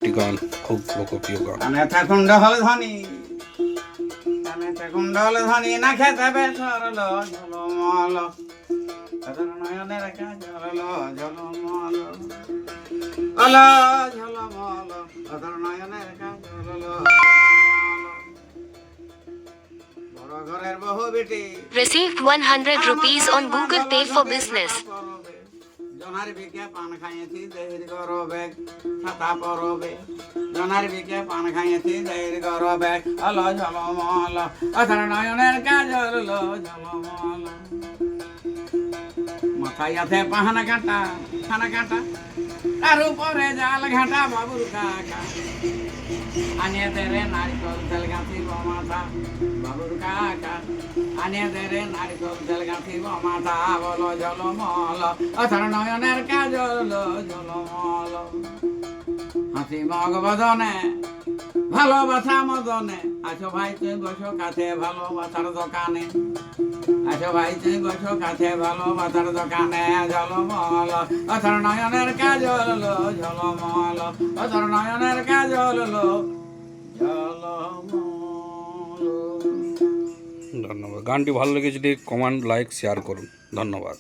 একটি গান, খুব লোকপ্রিয় গান। কানেতে কুণ্ডল ধ্বনি, কানেতে কুণ্ডল ধ্বনি, না খেতে বেসরল ঝলমল, অধর নয়নের কাজল ঝলমল, অল ঝলমল, অধর নয়নের কাজল ঝলমল। বড় ঘরের বহু বেটি, Received 100 rupees on Google Pay for business. জনার বিকে পান খাইয়েছি দেহির গরবে ছাতা পরবে, জনার বিকে পান খাইয়েছি দেহির গরবে, অল ঝলমল, অধর নয়নের কাজল ঝলমল। মাথায় আছে পাহানা কাটা, খানা কাটা, তার উপরে জাল ঘাটা বাবুর কাকা, আনিয়ে দে রে নারিকল তেল গাঁথিব মাথা, বাবুর কাকা আনিয়ে দে রে নারিকল তেল গাঁথিব মাথা, বলো ঝলমল, অধর নয়নের কাজল ঝলমল। হাসি মগ বদনে, ভালোবাসা মদনে, আছো ভাই তুই বসো কাছে ভালোবাসার দোকানে, আছো ভাই তুই বসো কাছে ভালোবাসার দোকানে, ঝলমল, অধর নয়নের কাজল ঝলমল, অধর নয়নের কাজল ঝলমল। ধন্যবাদ। গানটি ভালো লেগেছে, কমেন্ট, লাইক, শেয়ার করুন। ধন্যবাদ।